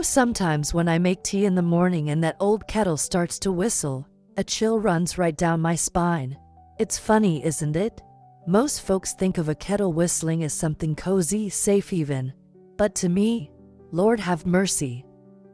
Sometimes when I make tea in the morning and that old kettle starts to whistle, a chill runs right down my spine. It's funny, isn't it? Most folks think of a kettle whistling as something cozy, safe even. But to me, Lord have mercy,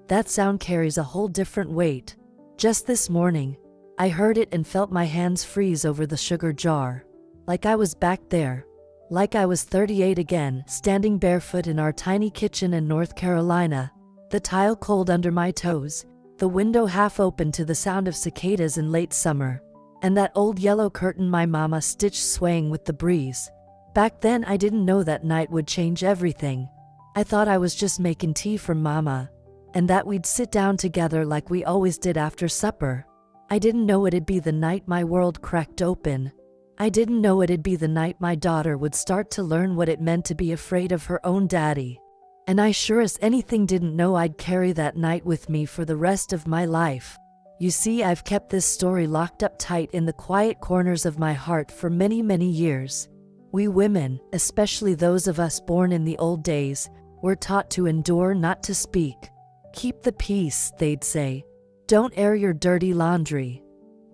that sound carries a whole different weight. Just this morning, I heard it and felt my hands freeze over the sugar jar. Like I was back there. Like I was 38 again, standing barefoot in our tiny kitchen in North Carolina. The tile cold under my toes, the window half open to the sound of cicadas in late summer, and that old yellow curtain my mama stitched swaying with the breeze. Back then I didn't know that night would change everything. I thought I was just making tea for mama, and that we'd sit down together like we always did after supper. I didn't know it'd be the night my world cracked open. I didn't know it'd be the night my daughter would start to learn what it meant to be afraid of her own daddy. And I sure as anything didn't know I'd carry that night with me for the rest of my life. You see, I've kept this story locked up tight in the quiet corners of my heart for many, many years. We women, especially those of us born in the old days, were taught to endure, not to speak. Keep the peace, they'd say. Don't air your dirty laundry.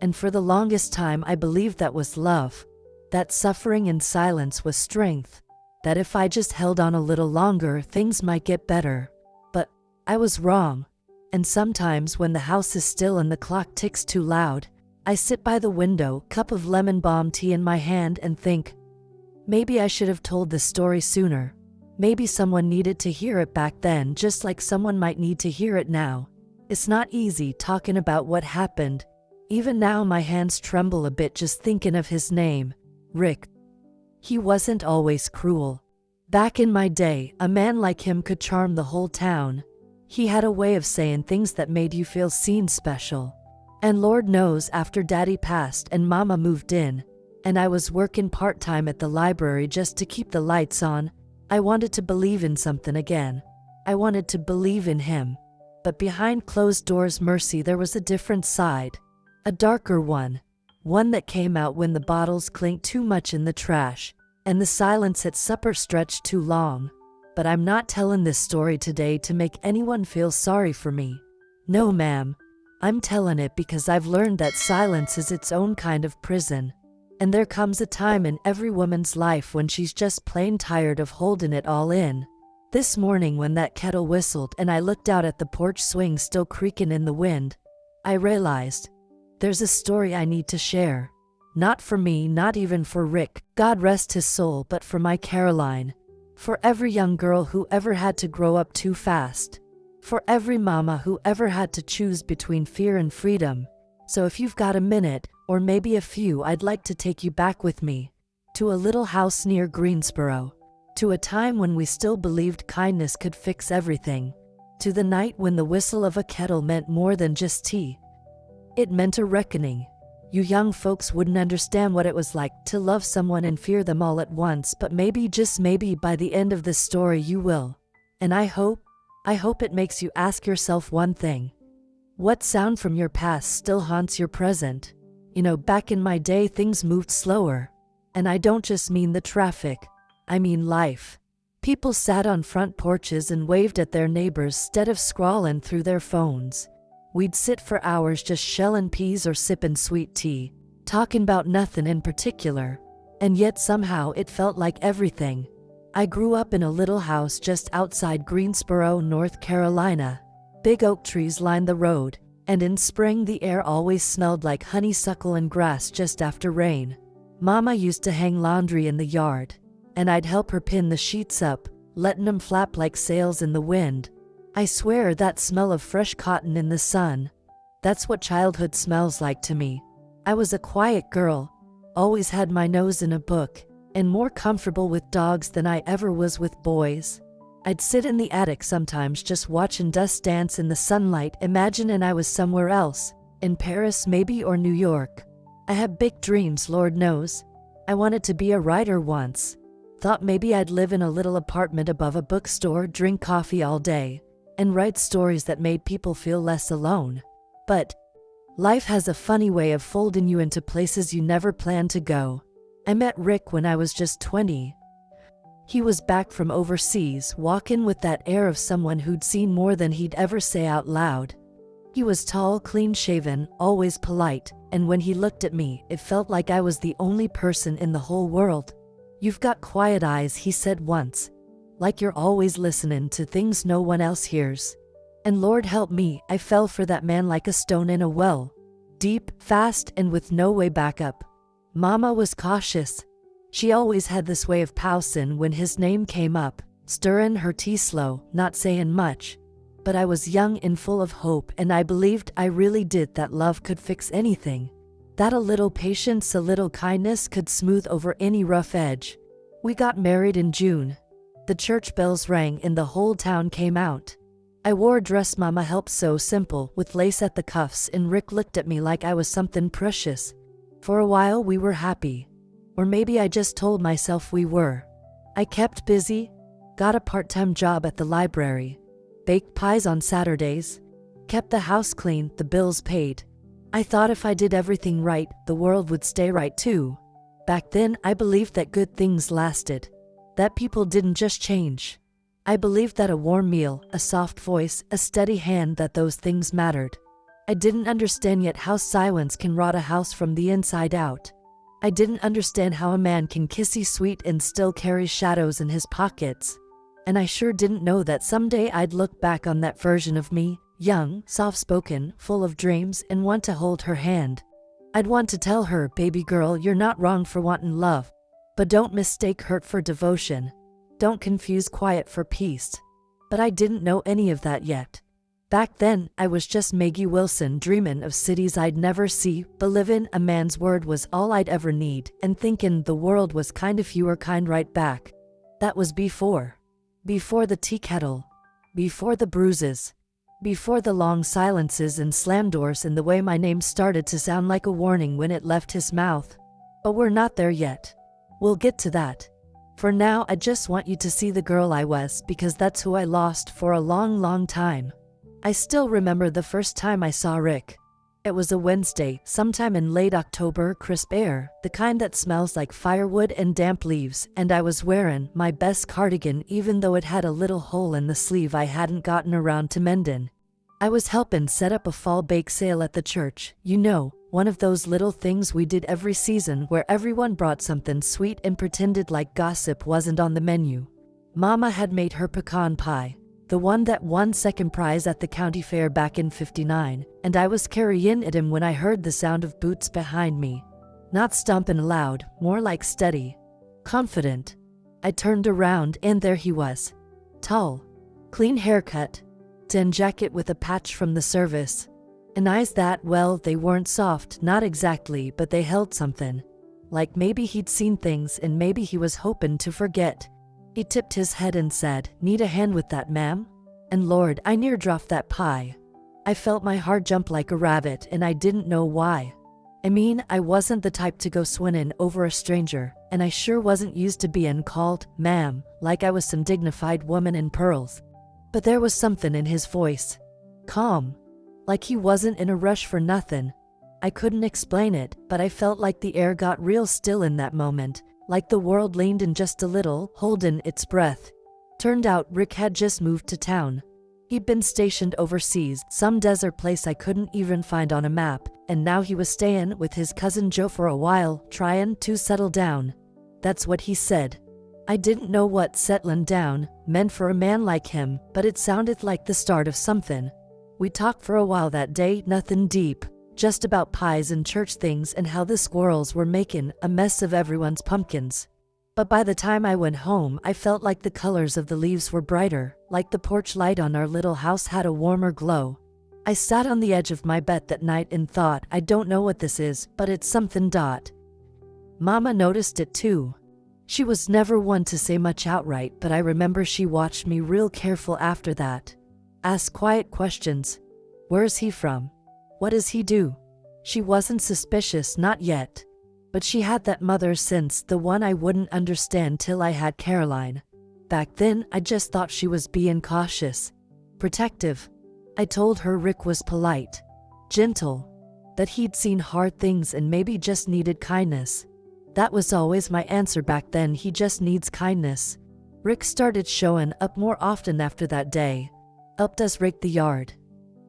And for the longest time I believed that was love, that suffering in silence was strength, that if I just held on a little longer things might get better. But I was wrong. And sometimes when the house is still and the clock ticks too loud, I sit by the window, cup of lemon balm tea in my hand, and think, maybe I should have told this story sooner. Maybe someone needed to hear it back then, just like someone might need to hear it now. It's not easy talking about what happened. Even now my hands tremble a bit just thinking of his name, Rick. He wasn't always cruel. Back in my day, a man like him could charm the whole town. He had a way of saying things that made you feel seen, special. And Lord knows, after Daddy passed and Mama moved in, and I was working part-time at the library just to keep the lights on, I wanted to believe in something again. I wanted to believe in him. But behind closed doors, Mercy, there was a different side. A darker one. One that came out when the bottles clinked too much in the trash, and the silence at supper stretched too long. But I'm not telling this story today to make anyone feel sorry for me. No, ma'am. I'm telling it because I've learned that silence is its own kind of prison. And there comes a time in every woman's life when she's just plain tired of holding it all in. This morning when that kettle whistled and I looked out at the porch swing still creaking in the wind, I realized, there's a story I need to share. Not for me, not even for Rick, God rest his soul, but for my Caroline. For every young girl who ever had to grow up too fast. For every mama who ever had to choose between fear and freedom. So if you've got a minute, or maybe a few, I'd like to take you back with me. To a little house near Greensboro. To a time when we still believed kindness could fix everything. To the night when the whistle of a kettle meant more than just tea. It meant a reckoning. You young folks wouldn't understand what it was like to love someone and fear them all at once, but maybe, just maybe, by the end of this story you will. And I hope it makes you ask yourself one thing. What sound from your past still haunts your present? Back in my day things moved slower. And I don't just mean the traffic, I mean life. People sat on front porches and waved at their neighbors instead of scrolling through their phones. We'd sit for hours just shelling peas or sipping sweet tea, talking about nothing in particular. And yet somehow it felt like everything. I grew up in a little house just outside Greensboro, North Carolina. Big oak trees lined the road, and in spring the air always smelled like honeysuckle and grass just after rain. Mama used to hang laundry in the yard, and I'd help her pin the sheets up, letting them flap like sails in the wind. I swear that smell of fresh cotton in the sun, that's what childhood smells like to me. I was a quiet girl, always had my nose in a book, and more comfortable with dogs than I ever was with boys. I'd sit in the attic sometimes just watching dust dance in the sunlight, imagining I was somewhere else, in Paris maybe, or New York. I had big dreams, Lord knows. I wanted to be a writer once. Thought maybe I'd live in a little apartment above a bookstore, drink coffee all day, and write stories that made people feel less alone. But life has a funny way of folding you into places you never planned to go. I met Rick when I was just 20. He was back from overseas, walking with that air of someone who'd seen more than he'd ever say out loud. He was tall, clean-shaven, always polite, and when he looked at me, it felt like I was the only person in the whole world. "You've got quiet eyes," he said once. "Like you're always listening to things no one else hears." And Lord help me, I fell for that man like a stone in a well. Deep, fast, and with no way back up. Mama was cautious. She always had this way of pousin' when his name came up, stirrin' her tea slow, not sayin' much. But I was young and full of hope, and I believed, I really did, that love could fix anything. That a little patience, a little kindness could smooth over any rough edge. We got married in June. The church bells rang and the whole town came out. I wore a dress Mama helped sew, simple, with lace at the cuffs, and Rick looked at me like I was something precious. For a while we were happy. Or maybe I just told myself we were. I kept busy, got a part-time job at the library, baked pies on Saturdays, kept the house clean, the bills paid. I thought if I did everything right, the world would stay right too. Back then, I believed that good things lasted, that people didn't just change. I believed that a warm meal, a soft voice, a steady hand, that those things mattered. I didn't understand yet how silence can rot a house from the inside out. I didn't understand how a man can kissy sweet and still carry shadows in his pockets. And I sure didn't know that someday I'd look back on that version of me, young, soft-spoken, full of dreams, and want to hold her hand. I'd want to tell her, "Baby girl, you're not wrong for wantin' love. But don't mistake hurt for devotion. Don't confuse quiet for peace." But I didn't know any of that yet. Back then, I was just Maggie Wilson, dreamin' of cities I'd never see, believin' a man's word was all I'd ever need, and thinkin' the world was kind if you were kind right back. That was before. Before the tea kettle. Before the bruises. Before the long silences and slam doors and the way my name started to sound like a warning when it left his mouth. But we're not there yet. We'll get to that. For now, I just want you to see the girl I was, because that's who I lost for a long, long time. I still remember the first time I saw Rick. It was a Wednesday, sometime in late October, crisp air, the kind that smells like firewood and damp leaves, and I was wearin' my best cardigan even though it had a little hole in the sleeve I hadn't gotten around to mendin'. I was helpin' set up a fall bake sale at the church, you know, one of those little things we did every season where everyone brought something sweet and pretended like gossip wasn't on the menu. Mama had made her pecan pie, the one that won second prize at the county fair back in '59, and I was carryin' at him when I heard the sound of boots behind me. Not stompin' loud, more like steady, confident. I turned around and there he was. Tall, clean haircut, tan jacket with a patch from the service, and eyes that, well, they weren't soft, not exactly, but they held something. Like maybe he'd seen things and maybe he was hopin' to forget. He tipped his head and said, "Need a hand with that, ma'am?" And Lord, I near dropped that pie. I felt my heart jump like a rabbit and I didn't know why. I mean, I wasn't the type to go swinnin' over a stranger, and I sure wasn't used to bein' called ma'am, like I was some dignified woman in pearls. But there was something in his voice. Calm. Like he wasn't in a rush for nothin'. I couldn't explain it, but I felt like the air got real still in that moment, like the world leaned in just a little, holdin' its breath. Turned out Rick had just moved to town. He'd been stationed overseas, some desert place I couldn't even find on a map, and now he was stayin' with his cousin Joe for a while, tryin' to settle down. That's what he said. I didn't know what settlin' down meant for a man like him, but it sounded like the start of something. We talked for a while that day, nothin' deep, just about pies and church things and how the squirrels were making a mess of everyone's pumpkins. But by the time I went home, I felt like the colors of the leaves were brighter, like the porch light on our little house had a warmer glow. I sat on the edge of my bed that night and thought, I don't know what this is, but it's something. Mama noticed it too. She was never one to say much outright, but I remember she watched me real careful after that. Asked quiet questions. Where's he from? What does he do? She wasn't suspicious, not yet. But she had that mother sense, the one I wouldn't understand till I had Caroline. Back then, I just thought she was being cautious. Protective. I told her Rick was polite. Gentle. That he'd seen hard things and maybe just needed kindness. That was always my answer back then, he just needs kindness. Rick started showing up more often after that day. Helped us rake the yard.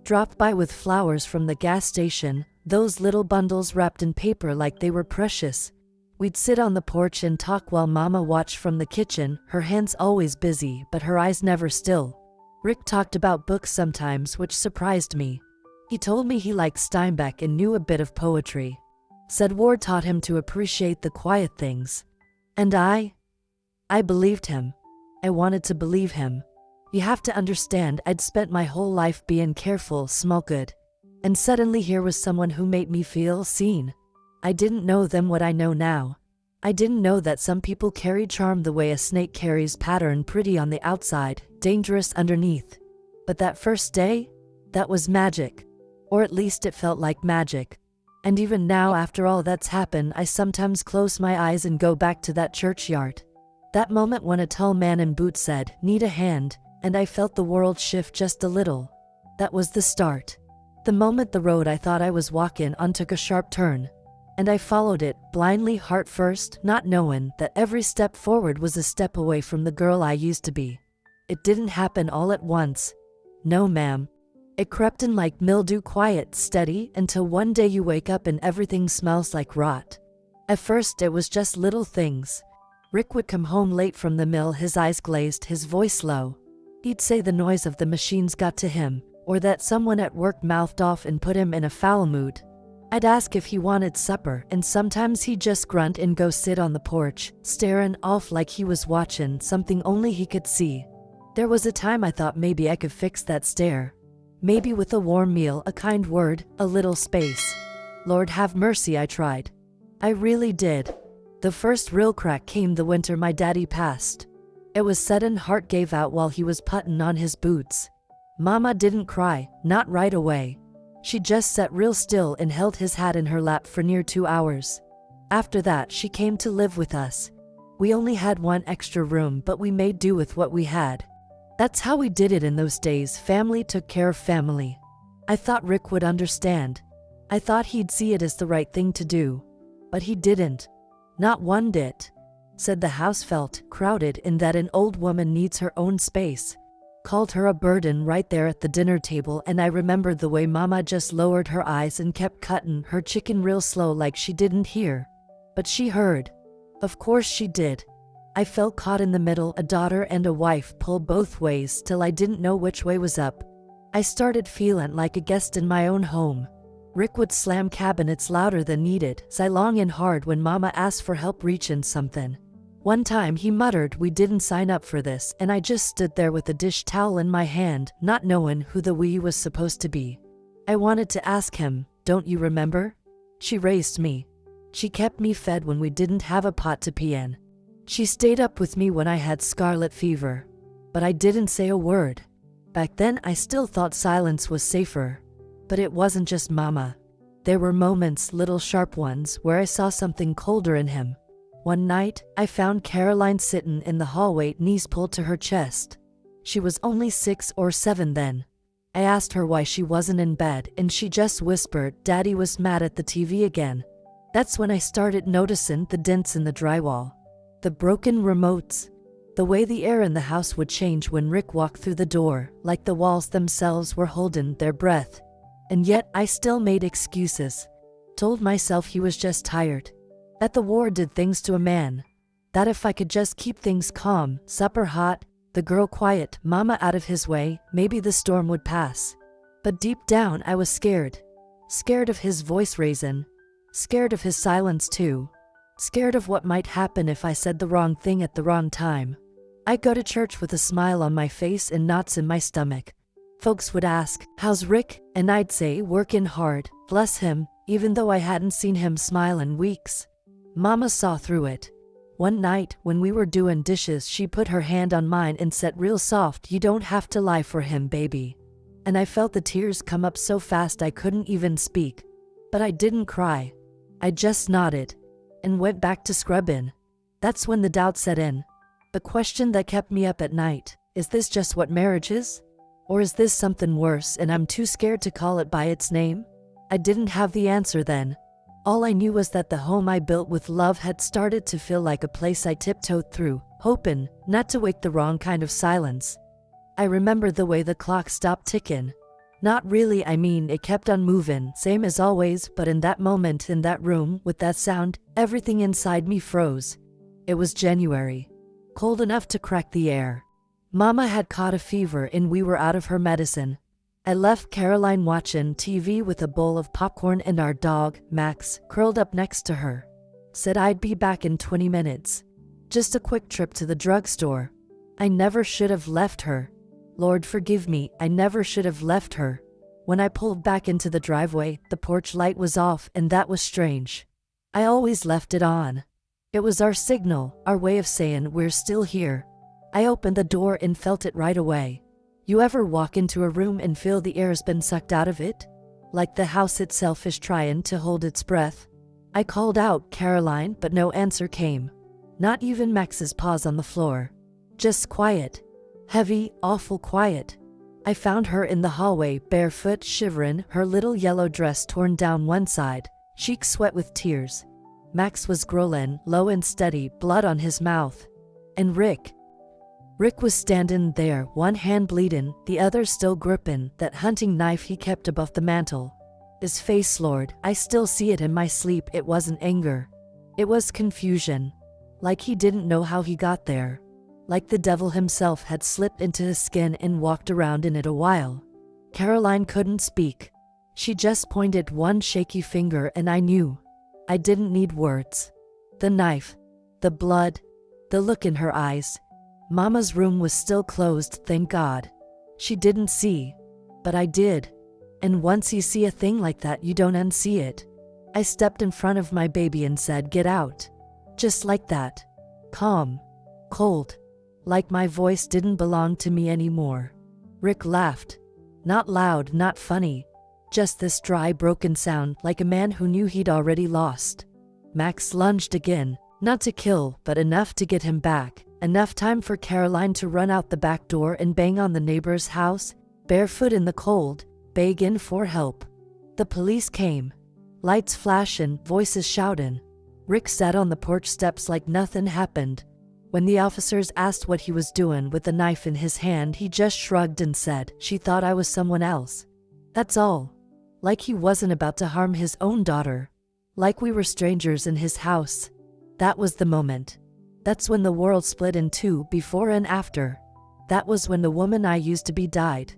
Dropped by with flowers from the gas station, those little bundles wrapped in paper like they were precious. We'd sit on the porch and talk while Mama watched from the kitchen, her hands always busy but her eyes never still. Rick talked about books sometimes, which surprised me. He told me he liked Steinbeck and knew a bit of poetry. Said war taught him to appreciate the quiet things. And I believed him. I wanted to believe him. You have to understand, I'd spent my whole life being careful, small good. And suddenly here was someone who made me feel seen. I didn't know then what I know now. I didn't know that some people carry charm the way a snake carries pattern, pretty on the outside, dangerous underneath. But that first day, that was magic. Or at least it felt like magic. And even now, after all that's happened, I sometimes close my eyes and go back to that churchyard. That moment when a tall man in boots said, "Need a hand," and I felt the world shift just a little. That was the start. The moment the road I thought I was walking on took a sharp turn. And I followed it, blindly, heart first, not knowing that every step forward was a step away from the girl I used to be. It didn't happen all at once. No, ma'am. It crept in like mildew, quiet, steady, until one day you wake up and everything smells like rot. At first it was just little things. Rick would come home late from the mill, his eyes glazed, his voice low. He'd say the noise of the machines got to him, or that someone at work mouthed off and put him in a foul mood. I'd ask if he wanted supper, and sometimes he'd just grunt and go sit on the porch, staring off like he was watching something only he could see. There was a time I thought maybe I could fix that stare. Maybe with a warm meal, a kind word, a little space. Lord have mercy, I tried. I really did. The first real crack came the winter my daddy passed. It was sudden, heart gave out while he was putting on his boots. Mama didn't cry, not right away. She just sat real still and held his hat in her lap for near 2 hours. After that, she came to live with us. We only had one extra room, but we made do with what we had. That's how we did it in those days. Family took care of family. I thought Rick would understand. I thought he'd see it as the right thing to do. But he didn't. Not one bit. Said the house felt crowded and that an old woman needs her own space. Called her a burden right there at the dinner table, and I remembered the way Mama just lowered her eyes and kept cutting her chicken real slow like she didn't hear. But she heard. Of course she did. I felt caught in the middle, a daughter and a wife pull both ways till I didn't know which way was up. I started feeling like a guest in my own home. Rick would slam cabinets louder than needed, sigh long and hard when Mama asked for help reaching something. One time he muttered we didn't sign up for this, and I just stood there with a dish towel in my hand, not knowing who the we was supposed to be. I wanted to ask him, "Don't you remember?" She raised me. She kept me fed when we didn't have a pot to pee in. She stayed up with me when I had scarlet fever. But I didn't say a word. Back then I still thought silence was safer. But it wasn't just Mama. There were moments, little sharp ones, where I saw something colder in him. One night, I found Caroline sitting in the hallway, knees pulled to her chest. She was only 6 or 7 then. I asked her why she wasn't in bed, and she just whispered, "Daddy was mad at the TV again." That's when I started noticing the dents in the drywall. The broken remotes. The way the air in the house would change when Rick walked through the door, like the walls themselves were holding their breath. And yet I still made excuses. Told myself he was just tired. That the war did things to a man. That if I could just keep things calm, supper hot, the girl quiet, Mama out of his way, maybe the storm would pass. But deep down I was scared. Scared of his voice raising. Scared of his silence too. Scared of what might happen if I said the wrong thing at the wrong time. I'd go to church with a smile on my face and knots in my stomach. Folks would ask, "How's Rick?" And I'd say, "Working hard, bless him," even though I hadn't seen him smile in weeks. Mama saw through it. One night, when we were doing dishes, she put her hand on mine and said real soft, "You don't have to lie for him, baby." And I felt the tears come up so fast I couldn't even speak. But I didn't cry. I just nodded. And went back to scrubbing. That's when the doubt set in. The question that kept me up at night, is this just what marriage is? Or is this something worse and I'm too scared to call it by its name? I didn't have the answer then. All I knew was that the home I built with love had started to feel like a place I tiptoed through, hoping not to wake the wrong kind of silence. I remember the way the clock stopped ticking. Not really, I mean, it kept on moving, same as always, but in that moment, in that room, with that sound, everything inside me froze. It was January. Cold enough to crack the air. Mama had caught a fever and we were out of her medicine. I left Caroline watching TV with a bowl of popcorn and our dog, Max, curled up next to her. Said I'd be back in 20 minutes. Just a quick trip to the drugstore. I never should have left her. Lord forgive me, I never should have left her. When I pulled back into the driveway, the porch light was off and that was strange. I always left it on. It was our signal, our way of saying we're still here. I opened the door and felt it right away. You ever walk into a room and feel the air's been sucked out of it? Like the house itself is trying to hold its breath. I called out, Caroline, but no answer came. Not even Max's paws on the floor. Just quiet. Heavy, awful quiet. I found her in the hallway, barefoot, shivering, her little yellow dress torn down one side, cheeks wet with tears. Max was growling, low and steady, blood on his mouth. And Rick was standing there, one hand bleeding, the other still gripping that hunting knife he kept above the mantel. His face, Lord, I still see it in my sleep. It wasn't anger. It was confusion. Like he didn't know how he got there. Like the devil himself had slipped into his skin and walked around in it a while. Caroline couldn't speak. She just pointed one shaky finger and I knew. I didn't need words. The knife, the blood, the look in her eyes. Mama's room was still closed, thank God. She didn't see. But I did. And once you see a thing like that, you don't unsee it. I stepped in front of my baby and said, get out. Just like that. Calm. Cold. Like my voice didn't belong to me anymore. Rick laughed. Not loud, not funny. Just this dry, broken sound, like a man who knew he'd already lost. Max lunged again, not to kill, but enough to get him back. Enough time for Caroline to run out the back door and bang on the neighbor's house, barefoot in the cold, begging for help. The police came. Lights flashing, voices shouting. Rick sat on the porch steps like nothing happened. When the officers asked what he was doing with the knife in his hand, he just shrugged and said, she thought I was someone else. That's all. Like he wasn't about to harm his own daughter. Like we were strangers in his house. That was the moment. That's when the world split in two, before and after. That was when the woman I used to be died.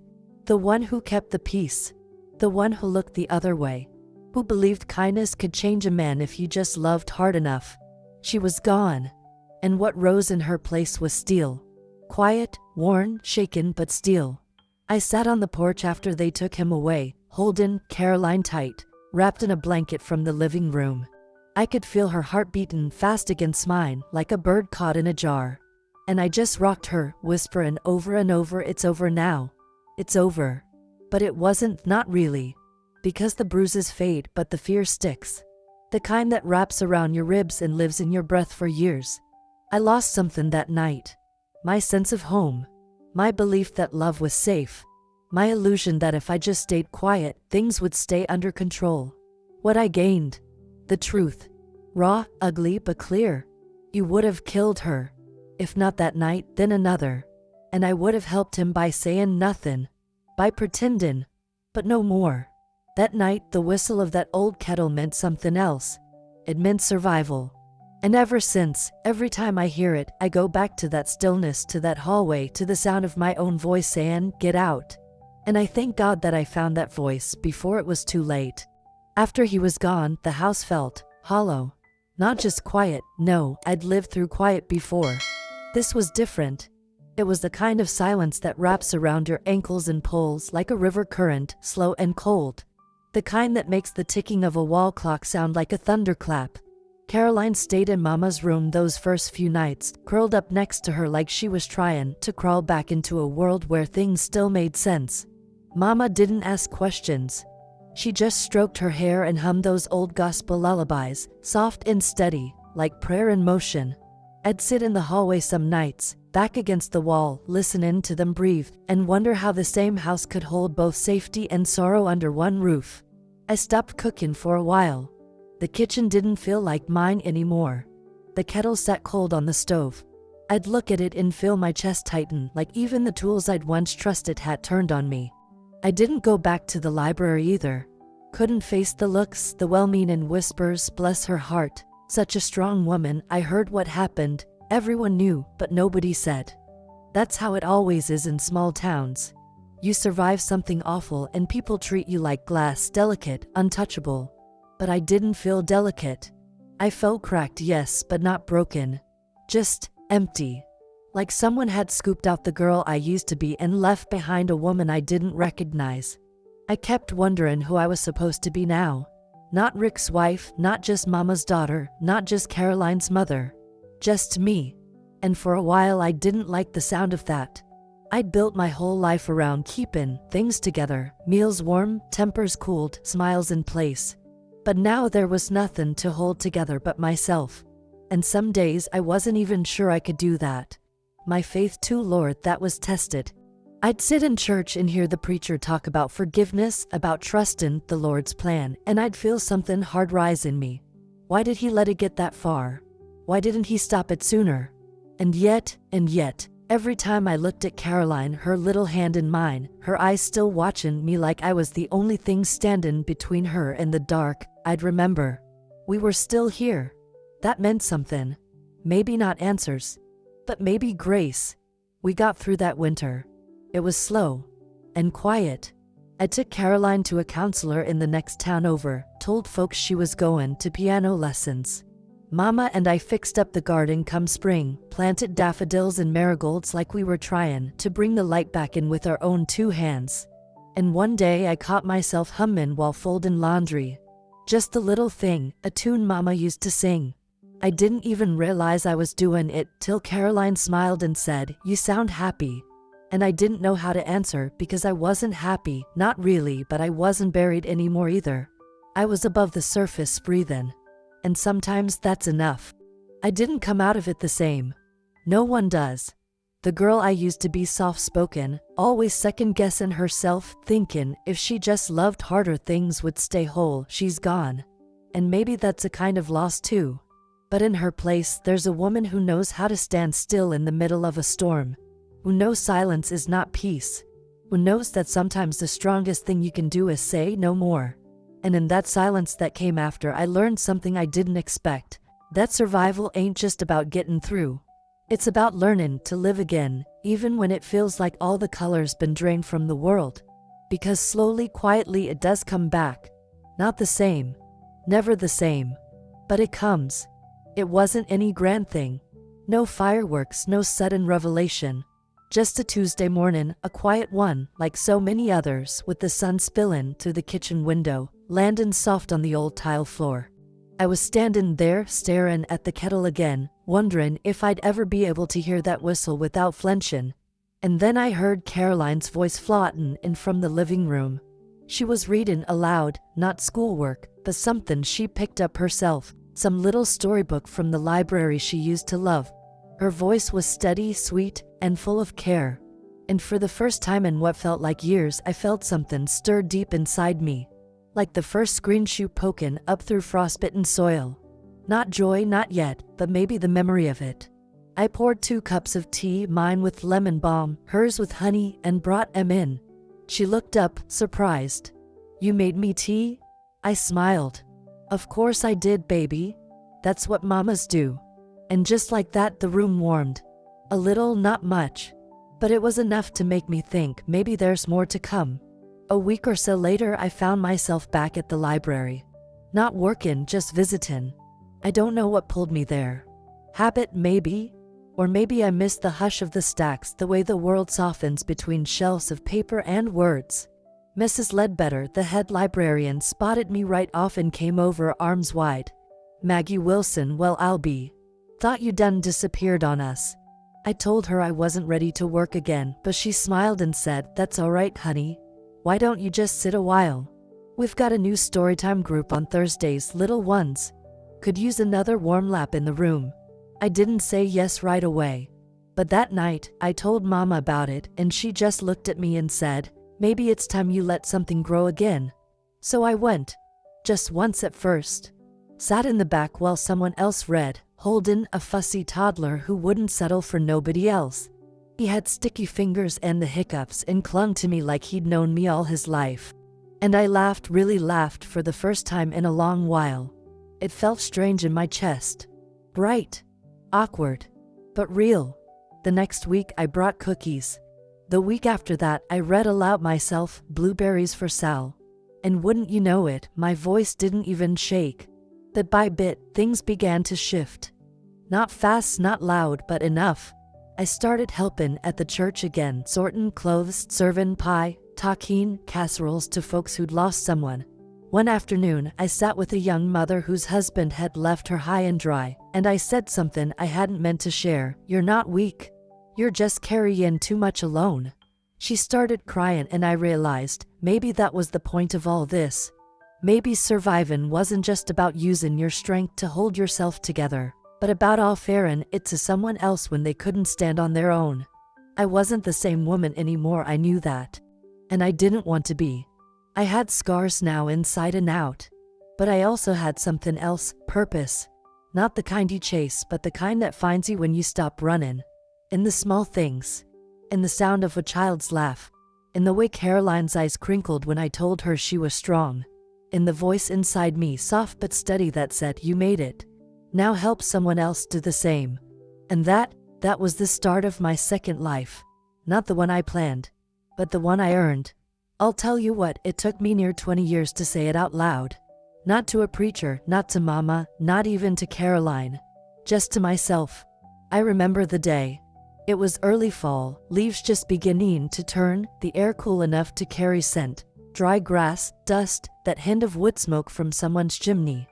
The one who kept the peace. The one who looked the other way. Who believed kindness could change a man if he just loved hard enough. She was gone. And what rose in her place was steel. Quiet, worn, shaken, but steel. I sat on the porch after they took him away, holding Caroline tight, wrapped in a blanket from the living room. I could feel her heart beating fast against mine, like a bird caught in a jar. And I just rocked her, whispering over and over, it's over now. It's over. But it wasn't, not really. Because the bruises fade, but the fear sticks. The kind that wraps around your ribs and lives in your breath for years. I lost something that night. My sense of home. My belief that love was safe. My illusion that if I just stayed quiet, things would stay under control. What I gained. The truth. Raw, ugly, but clear. You would have killed her. If not that night, then another. And I would have helped him by saying nothing. By pretending. But no more. That night, the whistle of that old kettle meant something else. It meant survival. And ever since, every time I hear it, I go back to that stillness, to that hallway, to the sound of my own voice saying, get out. And I thank God that I found that voice before it was too late. After he was gone, the house felt hollow. Not just quiet, no, I'd lived through quiet before. This was different. It was the kind of silence that wraps around your ankles and pulls like a river current, slow and cold. The kind that makes the ticking of a wall clock sound like a thunderclap. Caroline stayed in Mama's room those first few nights, curled up next to her like she was trying to crawl back into a world where things still made sense. Mama didn't ask questions. She just stroked her hair and hummed those old gospel lullabies, soft and steady, like prayer in motion. I'd sit in the hallway some nights, back against the wall, listening to them breathe, and wonder how the same house could hold both safety and sorrow under one roof. I stopped cooking for a while. The kitchen didn't feel like mine anymore. The kettle sat cold on the stove. I'd look at it and feel my chest tighten, like even the tools I'd once trusted had turned on me. I didn't go back to the library either. Couldn't face the looks, the well-meaning whispers. Bless her heart, such a strong woman. I heard what happened. Everyone knew, but nobody said. That's how it always is in small towns. You survive something awful and people treat you like glass, delicate, untouchable. But I didn't feel delicate. I felt cracked, yes, but not broken. Just empty. Like someone had scooped out the girl I used to be and left behind a woman I didn't recognize. I kept wondering who I was supposed to be now. Not Rick's wife, not just Mama's daughter, not just Caroline's mother. Just me. And for a while I didn't like the sound of that. I'd built my whole life around keeping things together, meals warm, tempers cooled, smiles in place. But now there was nothing to hold together but myself. And some days I wasn't even sure I could do that. My faith too, Lord, that was tested. I'd sit in church and hear the preacher talk about forgiveness, about trusting the Lord's plan, and I'd feel something hard rise in me. Why did he let it get that far? Why didn't he stop it sooner? And yet, every time I looked at Caroline, her little hand in mine, her eyes still watching me like I was the only thing standing between her and the dark, I'd remember. We were still here. That meant something. Maybe not answers, but maybe grace. We got through that winter. It was slow and quiet. I took Caroline to a counselor in the next town over, told folks she was going to piano lessons. Mama and I fixed up the garden come spring, planted daffodils and marigolds like we were trying to bring the light back in with our own two hands. And one day I caught myself humming while folding laundry. Just the little thing, a tune Mama used to sing. I didn't even realize I was doing it till Caroline smiled and said, "You sound happy." And I didn't know how to answer because I wasn't happy, not really, but I wasn't buried anymore either. I was above the surface breathing. And sometimes that's enough. I didn't come out of it the same. No one does. The girl I used to be soft-spoken, always second-guessing herself, thinking if she just loved harder things would stay whole, she's gone. And maybe that's a kind of loss too. But in her place, there's a woman who knows how to stand still in the middle of a storm. Who knows silence is not peace. Who knows that sometimes the strongest thing you can do is say no more. And in that silence that came after, I learned something I didn't expect. That survival ain't just about getting through. It's about learning to live again, even when it feels like all the color's been drained from the world. Because slowly, quietly, it does come back. Not the same. Never the same. But it comes. It wasn't any grand thing. No fireworks, no sudden revelation. Just a Tuesday morning, a quiet one, like so many others, with the sun spilling through the kitchen window, landing soft on the old tile floor. I was standing there, staring at the kettle again, wondering if I'd ever be able to hear that whistle without flinching. And then I heard Caroline's voice floating in from the living room. She was reading aloud, not schoolwork, but something she picked up herself, some little storybook from the library she used to love. Her voice was steady, sweet, and full of care. And for the first time in what felt like years, I felt something stir deep inside me. Like the first green shoot poking up through frostbitten soil. Not joy, not yet, but maybe the memory of it. I poured 2 cups of tea, mine with lemon balm, hers with honey, and brought em in. She looked up, surprised. "You made me tea?" I smiled. "Of course I did, baby. That's what mamas do." And just like that, the room warmed. A little, not much. But it was enough to make me think maybe there's more to come. A week or so later, I found myself back at the library. Not working, just visiting. I don't know what pulled me there. Habit, maybe? Or maybe I missed the hush of the stacks, the way the world softens between shelves of paper and words. Mrs. Ledbetter, the head librarian, spotted me right off and came over, arms wide. "Maggie Wilson, well, I'll be. Thought you done disappeared on us." I told her I wasn't ready to work again, but she smiled and said, "That's all right, honey. Why don't you just sit a while? We've got a new storytime group on Thursdays, little ones. Could use another warm lap in the room." I didn't say yes right away. But that night, I told Mama about it, and she just looked at me and said, "Maybe it's time you let something grow again." So I went. Just once at first. sat in the back while someone else read, Holden, a fussy toddler who wouldn't settle for nobody else. He had sticky fingers and the hiccups and clung to me like he'd known me all his life. And I laughed, really laughed for the first time in a long while. It felt strange in my chest. Bright. Awkward. But real. The next week I brought cookies. The week after that I read aloud myself, Blueberries for Sal. And wouldn't you know it, my voice didn't even shake. Bit by bit, things began to shift. Not fast, not loud, but enough. I started helping at the church again, sorting clothes, serving pie, talking casseroles to folks who'd lost someone. One afternoon, I sat with a young mother whose husband had left her high and dry, and I said something I hadn't meant to share. You're not weak. You're just carrying too much alone. She started crying and I realized, maybe that was the point of all this. Maybe surviving wasn't just about using your strength to hold yourself together, but about offering it to someone else when they couldn't stand on their own. I wasn't the same woman anymore, I knew that. And I didn't want to be. I had scars now inside and out. But I also had something else, purpose. Not the kind you chase, but the kind that finds you when you stop running. In the small things. In the sound of a child's laugh. In the way Caroline's eyes crinkled when I told her she was strong. In the voice inside me, soft but steady, that said, you made it. Now help someone else do the same. And that was the start of my second life. Not the one I planned, but the one I earned. I'll tell you what, it took me near 20 years to say it out loud. Not to a preacher, not to Mama, not even to Caroline. Just to myself. I remember the day. It was early fall, leaves just beginning to turn, the air cool enough to carry scent. Dry grass, dust, that hint of wood smoke from someone's chimney.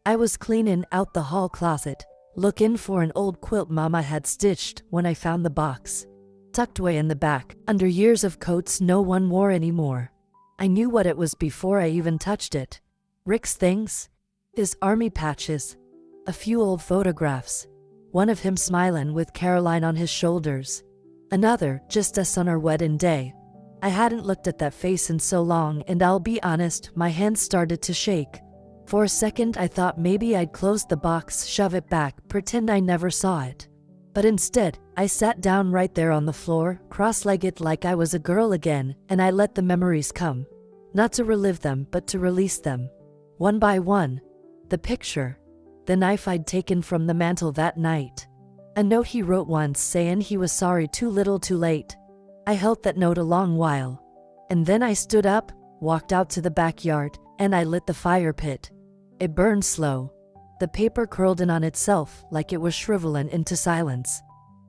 I was cleaning out the hall closet, looking for an old quilt Mama had stitched when I found the box. Tucked away in the back, under years of coats no one wore anymore. I knew what it was before I even touched it. Rick's things? His army patches. A few old photographs. One of him smiling with Caroline on his shoulders. Another, just us on our wedding day. I hadn't looked at that face in so long, and I'll be honest, my hands started to shake. For a second I thought maybe I'd close the box, shove it back, pretend I never saw it. But instead, I sat down right there on the floor, cross-legged like I was a girl again, and I let the memories come. Not to relive them, but to release them. One by one. The picture. The knife I'd taken from the mantel that night. A note he wrote once saying he was sorry, too little too late. I held that note a long while. And then I stood up, walked out to the backyard, and I lit the fire pit. It burned slow. The paper curled in on itself like it was shriveling into silence.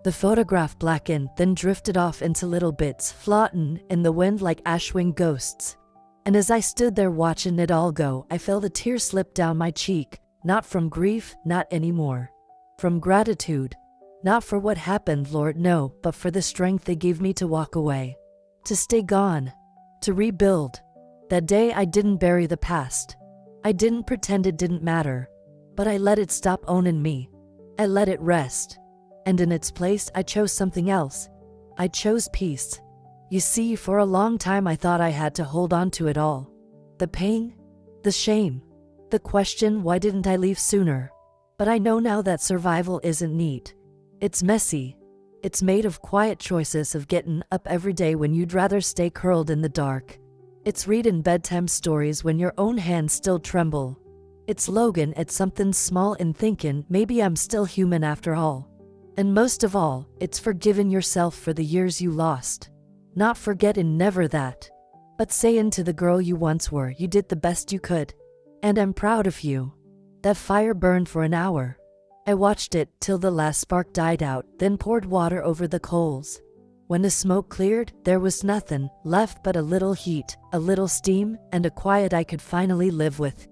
The photograph blackened, then drifted off into little bits, floating in the wind like ash-wing ghosts. And as I stood there watching it all go, I felt a tear slip down my cheek. Not from grief, not anymore. From gratitude. Not for what happened, Lord, no, but for the strength they gave me to walk away. To stay gone. To rebuild. That day I didn't bury the past. I didn't pretend it didn't matter. But I let it stop owning me. I let it rest. And in its place, I chose something else. I chose peace. You see, for a long time I thought I had to hold on to it all. The pain. The shame. The question, why didn't I leave sooner? But I know now that survival isn't neat. It's messy. It's made of quiet choices of getting up every day when you'd rather stay curled in the dark. It's reading bedtime stories when your own hands still tremble. It's logging at something small and thinking, maybe I'm still human after all. And most of all, it's forgiving yourself for the years you lost. Not forgetting, never that. But saying to the girl you once were, you did the best you could. And I'm proud of you. That fire burned for an hour. I watched it till the last spark died out, then poured water over the coals. When the smoke cleared, there was nothing left but a little heat, a little steam, and a quiet I could finally live with.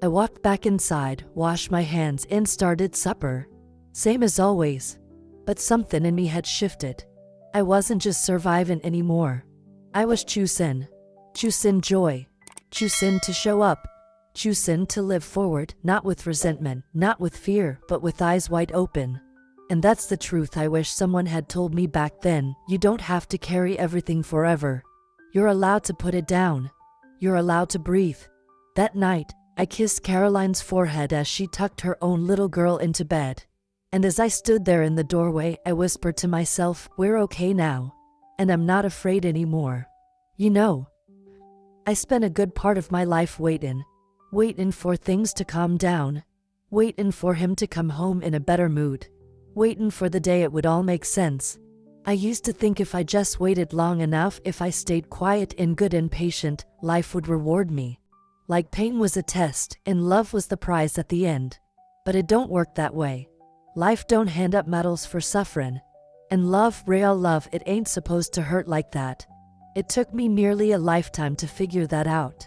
I walked back inside, washed my hands, and started supper. Same as always. But something in me had shifted. I wasn't just surviving anymore. I was choosing. Choosing joy. Choosing to show up. Choosing to live forward, not with resentment, not with fear, but with eyes wide open. And that's the truth I wish someone had told me back then. You don't have to carry everything forever. You're allowed to put it down. You're allowed to breathe. That night, I kissed Caroline's forehead as she tucked her own little girl into bed. And as I stood there in the doorway, I whispered to myself, we're okay now. And I'm not afraid anymore. You know, I spent a good part of my life waiting for things to calm down, waiting for him to come home in a better mood, waiting for the day it would all make sense. I used to think if I just waited long enough, if I stayed quiet and good and patient, life would reward me. Like pain was a test and love was the prize at the end. But it don't work that way. Life don't hand up medals for suffering. And love, real love, it ain't supposed to hurt like that. It took me nearly a lifetime to figure that out.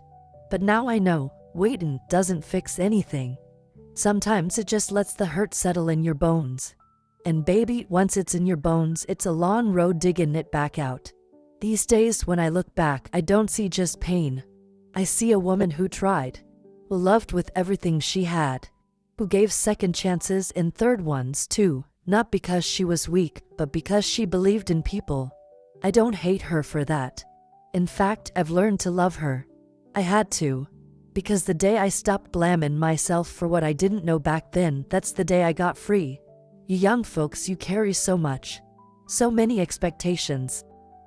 But now I know, waiting doesn't fix anything. Sometimes it just lets the hurt settle in your bones. And baby, once it's in your bones, it's a long road digging it back out. These days, when I look back, I don't see just pain. I see a woman who tried, who loved with everything she had, who gave second chances and third ones too, not because she was weak, but because she believed in people. I don't hate her for that. In fact, I've learned to love her. I had to. Because the day I stopped blaming myself for what I didn't know back then, that's the day I got free. You young folks, you carry so much. So many expectations.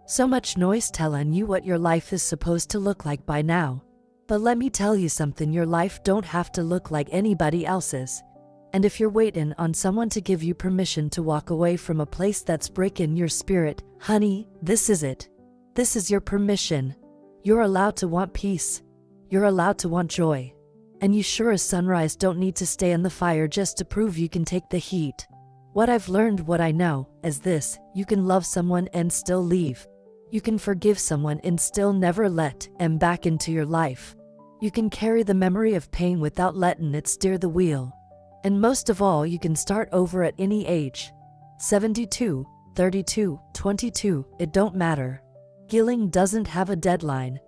So much noise telling you what your life is supposed to look like by now. But let me tell you something, your life don't have to look like anybody else's. And if you're waiting on someone to give you permission to walk away from a place that's breaking your spirit, honey, this is it. This is your permission. You're allowed to want peace. You're allowed to want joy. And you sure as sunrise don't need to stay in the fire just to prove you can take the heat. What I've learned, what I know, is this: you can love someone and still leave. You can forgive someone and still never let them back into your life. You can carry the memory of pain without letting it steer the wheel. And most of all, you can start over at any age. 72, 32, 22, it don't matter. Healing doesn't have a deadline.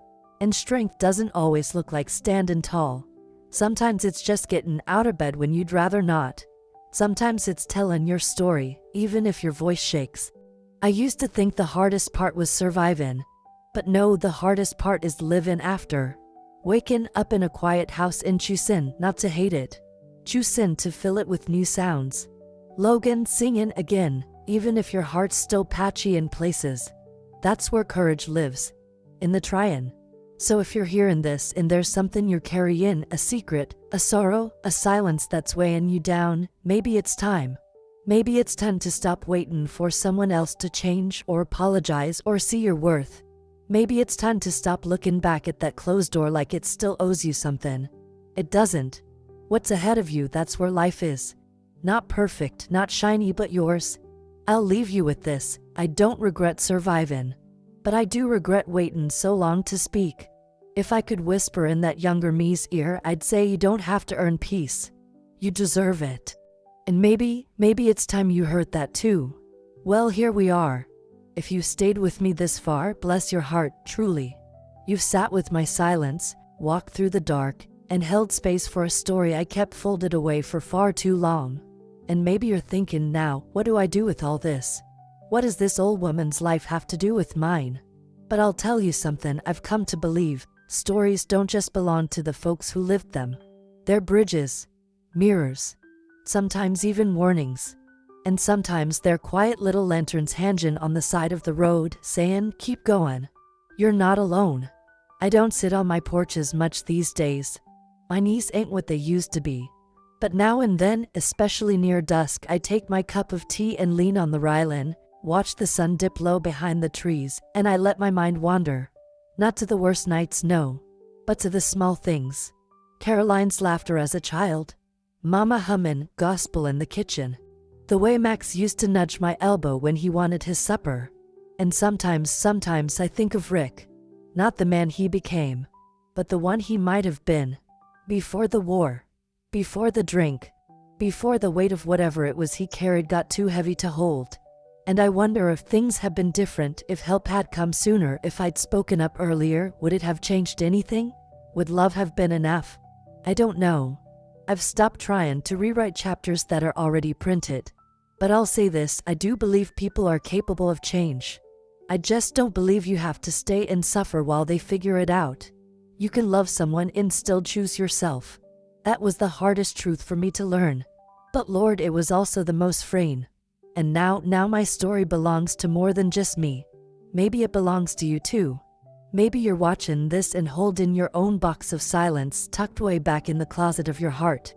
And strength doesn't always look like standing tall. Sometimes it's just getting out of bed when you'd rather not. Sometimes it's telling your story, even if your voice shakes. I used to think the hardest part was surviving. But no, the hardest part is living after. Waking up in a quiet house and choosing not to hate it. Choosing to fill it with new sounds. Logan singing again, even if your heart's still patchy in places. That's where courage lives. In the trying. So if you're hearing this and there's something you're carrying, a secret, a sorrow, a silence that's weighing you down, maybe it's time. Maybe it's time to stop waiting for someone else to change or apologize or see your worth. Maybe it's time to stop looking back at that closed door like it still owes you something. It doesn't. What's ahead of you, that's where life is. Not perfect, not shiny, but yours. I'll leave you with this: I don't regret surviving. But I do regret waiting so long to speak. If I could whisper in that younger me's ear, I'd say you don't have to earn peace. You deserve it. And maybe it's time you heard that too. Well, here we are. If you stayed with me this far, bless your heart, truly. You've sat with my silence, walked through the dark, and held space for a story I kept folded away for far too long. And maybe you're thinking now, what do I do with all this? What does this old woman's life have to do with mine? But I'll tell you something I've come to believe: stories don't just belong to the folks who lived them. They're bridges, mirrors, sometimes even warnings. And sometimes they're quiet little lanterns hanging on the side of the road, saying, keep going. You're not alone. I don't sit on my porch as much these days. My knees ain't what they used to be. But now and then, especially near dusk, I take my cup of tea and lean on the railing, watch the sun dip low behind the trees, and I let my mind wander. Not to the worst nights, no, but to the small things. Caroline's laughter as a child. Mama humming gospel in the kitchen. The way Max used to nudge my elbow when he wanted his supper. And sometimes I think of Rick. Not the man he became, but the one he might have been. Before the war. Before the drink. Before the weight of whatever it was he carried got too heavy to hold. And I wonder if things had been different, if help had come sooner, if I'd spoken up earlier, would it have changed anything? Would love have been enough? I don't know. I've stopped trying to rewrite chapters that are already printed. But I'll say this, I do believe people are capable of change. I just don't believe you have to stay and suffer while they figure it out. You can love someone and still choose yourself. That was the hardest truth for me to learn. But Lord, it was also the most freeing. And now my story belongs to more than just me. Maybe it belongs to you too. Maybe you're watching this and holding your own box of silence tucked way back in the closet of your heart.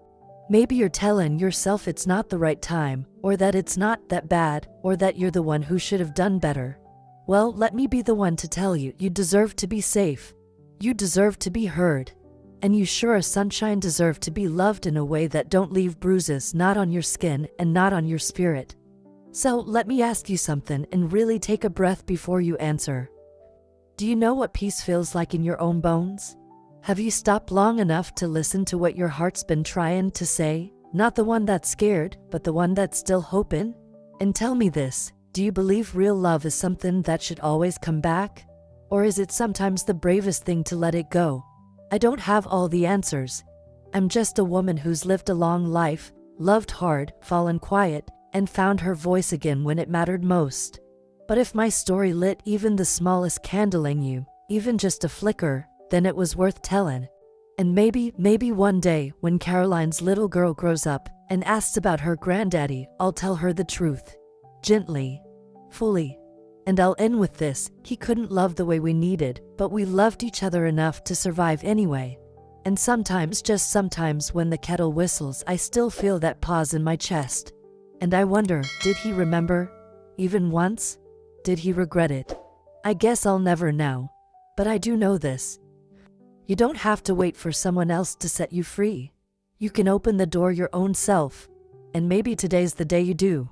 Maybe you're telling yourself it's not the right time, or that it's not that bad, or that you're the one who should have done better. Well, let me be the one to tell you, you deserve to be safe. You deserve to be heard. And you sure as sunshine deserve to be loved in a way that don't leave bruises not on your skin and not on your spirit. So let me ask you something and really take a breath before you answer. Do you know what peace feels like in your own bones? Have you stopped long enough to listen to what your heart's been trying to say? Not the one that's scared, but the one that's still hoping? And tell me this, do you believe real love is something that should always come back? Or is it sometimes the bravest thing to let it go? I don't have all the answers. I'm just a woman who's lived a long life, loved hard, fallen quiet, and found her voice again when it mattered most. But if my story lit even the smallest candle in you, even just a flicker, then it was worth telling. And maybe one day, when Caroline's little girl grows up and asks about her granddaddy, I'll tell her the truth. Gently. Fully. And I'll end with this, he couldn't love the way we needed, but we loved each other enough to survive anyway. And sometimes, just sometimes, when the kettle whistles, I still feel that pause in my chest. And I wonder, did he remember? Even once? Did he regret it? I guess I'll never know. But I do know this. You don't have to wait for someone else to set you free. You can open the door your own self. And maybe today's the day you do.